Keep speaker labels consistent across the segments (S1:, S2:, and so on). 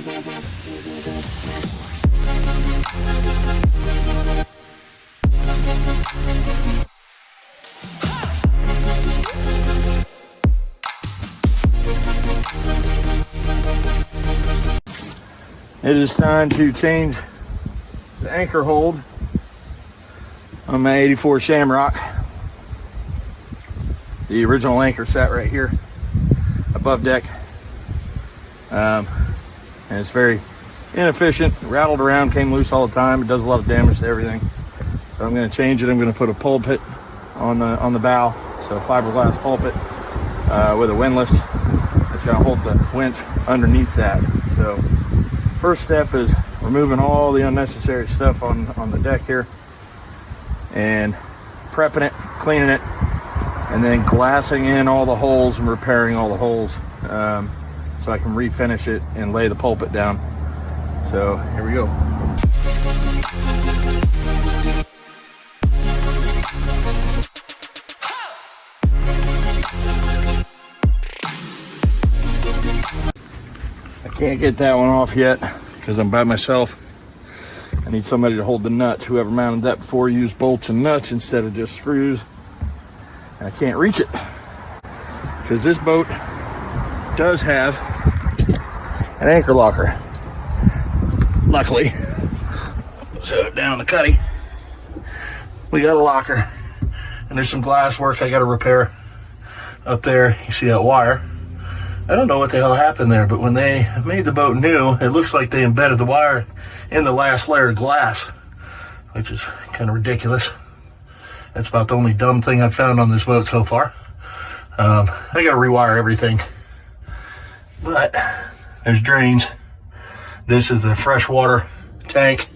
S1: It is time to change the anchor hold on my 84 Shamrock. The original anchor sat right here above deck, and it's very inefficient. It rattled around, came loose all the time. It does a lot of damage to everything. So I'm going to change it. I'm going to put a pulpit on the bow, so a fiberglass pulpit with a windless. It's going to hold the winch underneath that. So first step is removing all the unnecessary stuff on the deck here and prepping it, cleaning it, and then glassing in all the holes and repairing all the holes so I can refinish it and lay the pulpit down. So here we go. I can't get that one off yet because I'm by myself. I need somebody to hold the nuts. Whoever mounted that before used bolts and nuts instead of just screws. And I can't reach it because this boat does have an anchor locker. Luckily, so down the cuddy, we got a locker, and there's some glass work I got to repair up there. You see that wire? I don't know what the hell happened there, but when they made the boat new, it looks like they embedded the wire in the last layer of glass, which is kind of ridiculous. That's about the only dumb thing I've found on this boat so far. I got to rewire everything, but there's drains. This is a freshwater tank.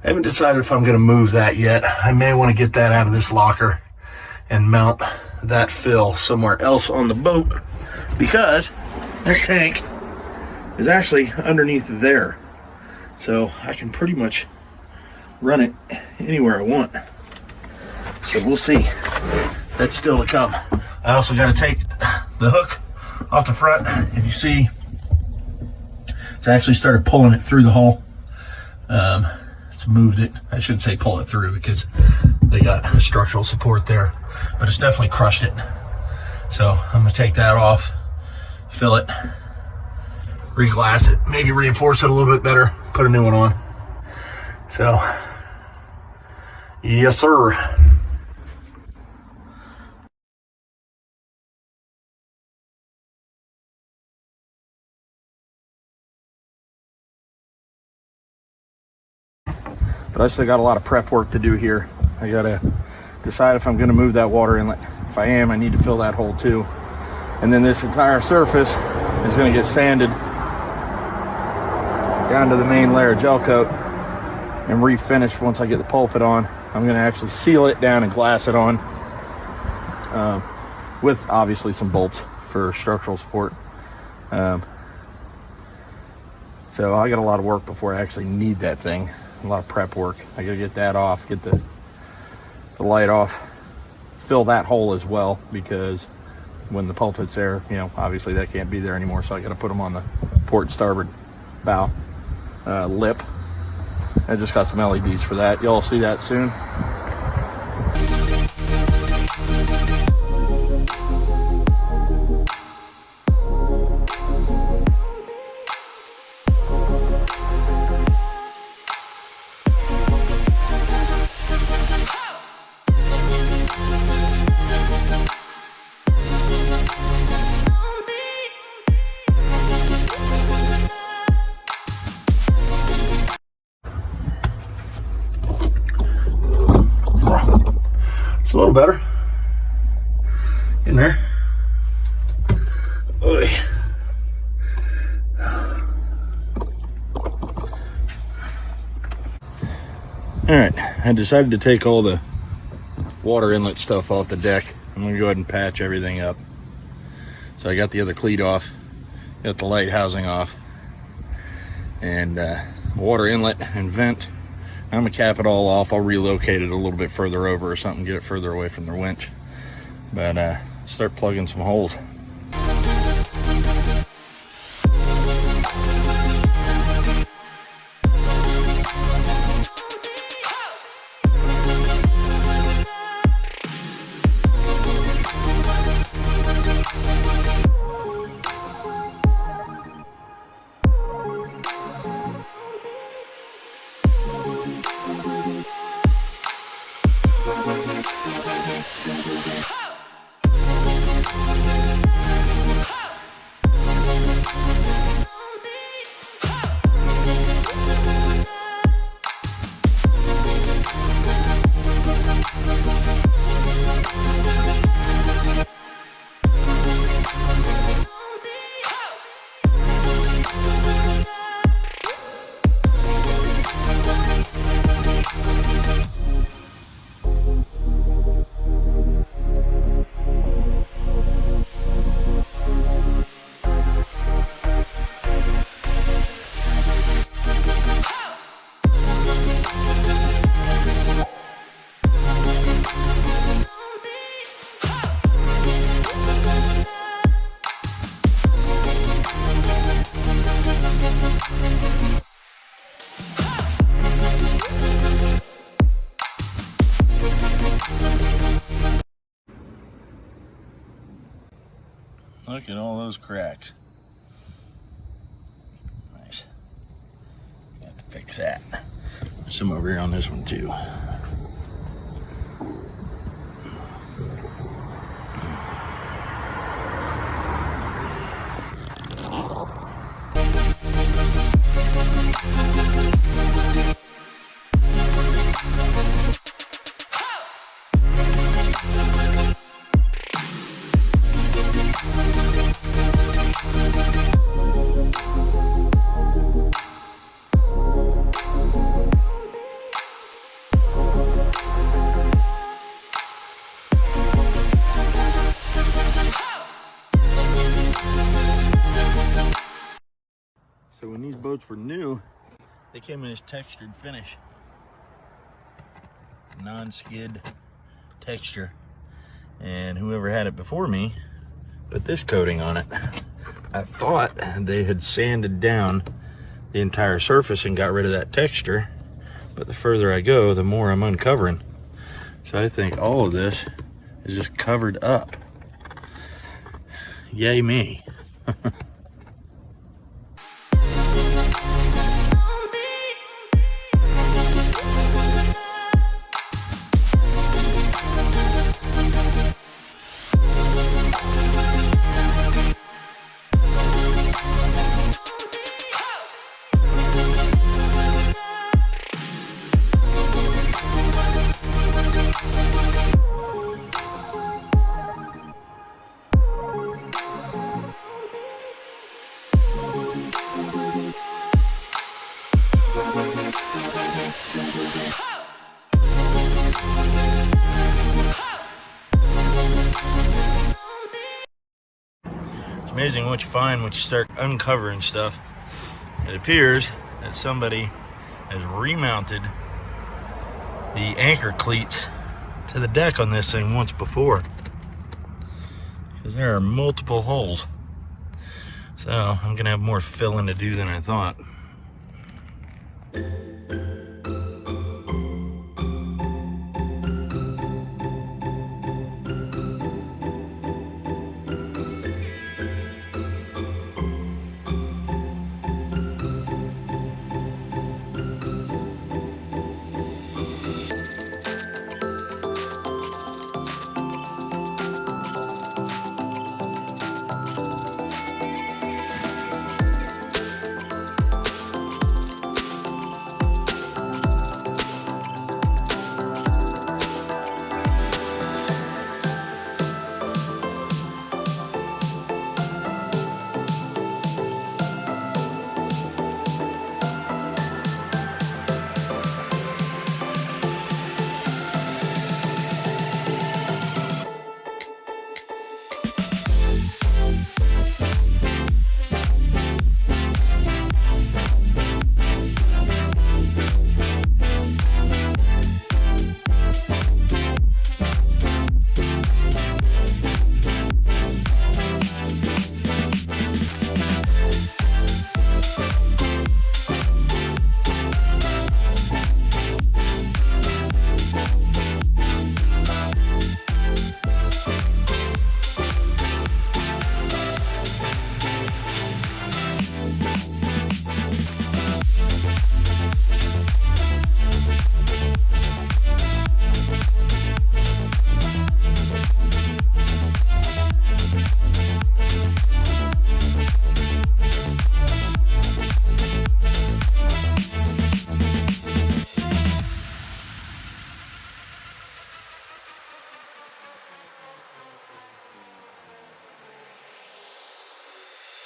S1: I haven't decided if I'm going to move that yet. I may want to get that out of this locker and mount that fill somewhere else on the boat, because that tank is actually underneath there. So I can pretty much run it anywhere I want. So we'll see. That's still to come. I also got to take the hook off the front. If you see, it's actually started pulling it through the hull. It's moved it. I shouldn't say pull it through because they got structural support there, but it's definitely crushed it. So I'm going to take that off, fill it, re-glass it, maybe reinforce it a little bit better, put a new one on. So, yes sir. But I still got a lot of prep work to do here. I gotta decide if I'm gonna move that water inlet. If I am, I need to fill that hole too. And then this entire surface is gonna get sanded down to the main layer of gel coat and refinished once I get the pulpit on. I'm gonna actually seal it down and glass it on with obviously some bolts for structural support. So I got a lot of work before I actually need that thing. A lot of prep work. I gotta get that off, get the light off, fill that hole as well, because when the pulpit's there, you know, obviously that can't be there anymore, so I gotta put them on the port and starboard bow lip. I just got some LEDs for that. Y'all see that soon. It's a little better. In there. Oy. Alright, I decided to take all the water inlet stuff off the deck. I'm going to go ahead and patch everything up. So I got the other cleat off, got the light housing off, and water inlet and vent. I'm gonna cap it all off. I'll relocate it a little bit further over or something, get it further away from the winch. But start plugging some holes. Look at all those cracks. Nice. Have to fix that. There's some over here on this one too. So when these boats were new, they came in this textured finish. Non-skid texture. And whoever had it before me put this coating on it. I thought they had sanded down the entire surface and got rid of that texture. But the further I go, the more I'm uncovering. So I think all of this is just covered up. Yay me. It's amazing what you find when you start uncovering stuff. It appears that somebody has remounted the anchor cleats to the deck on this thing once before, because there are multiple holes. So I'm gonna have more filling to do than I thought.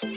S1: Clean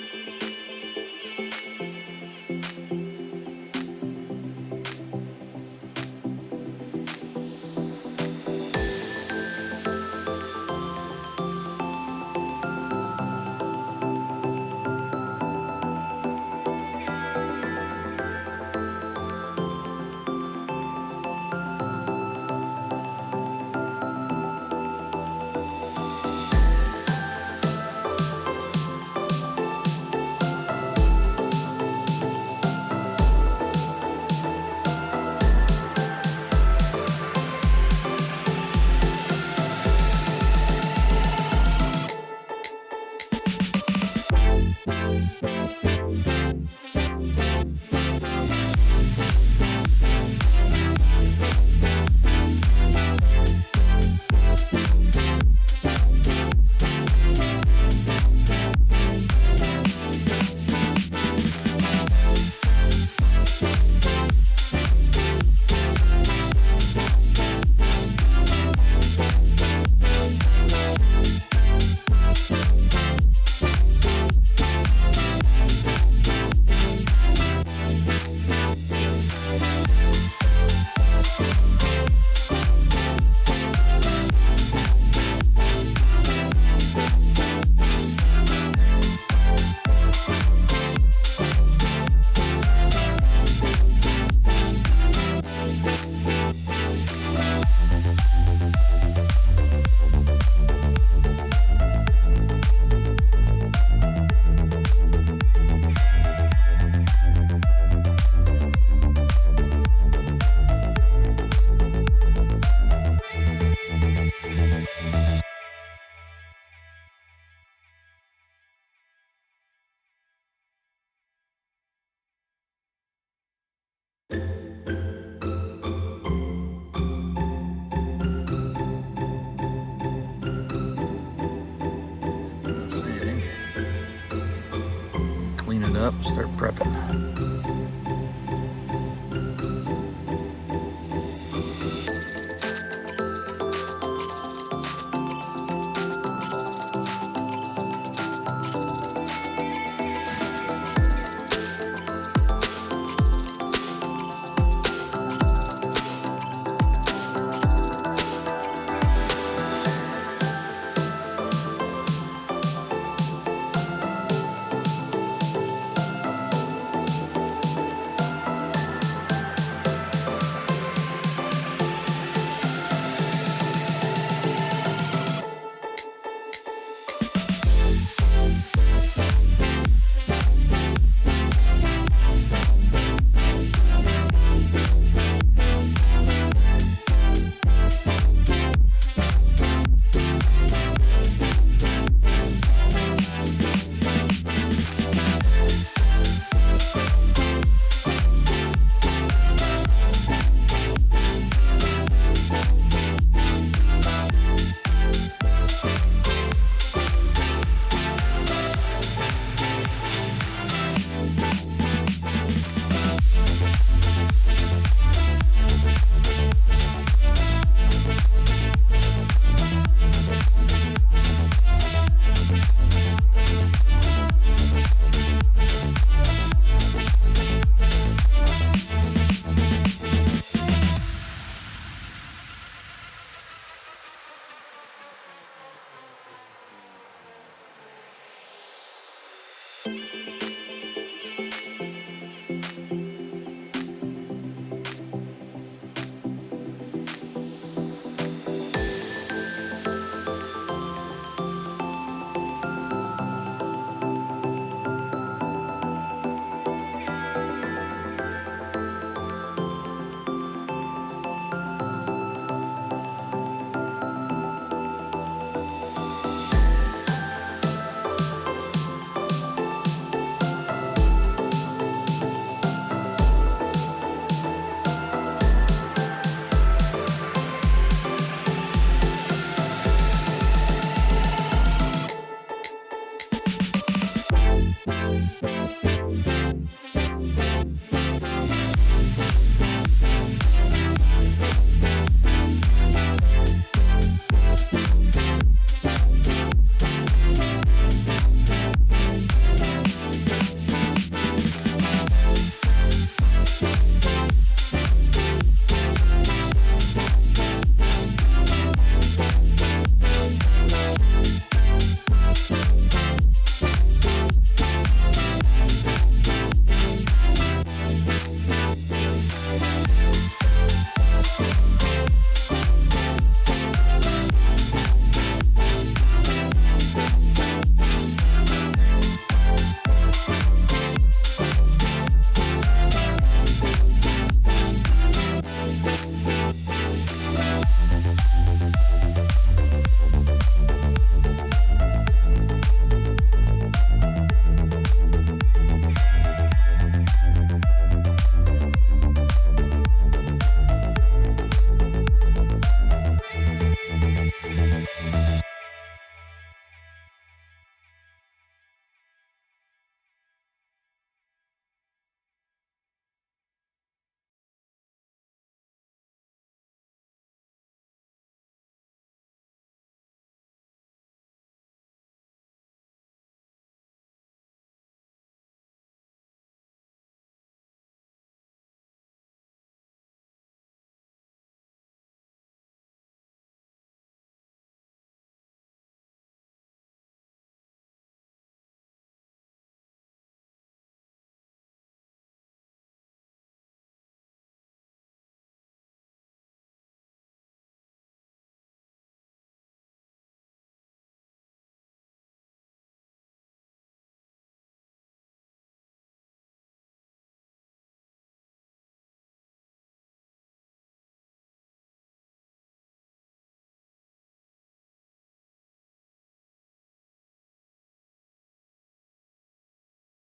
S1: it up, start prepping.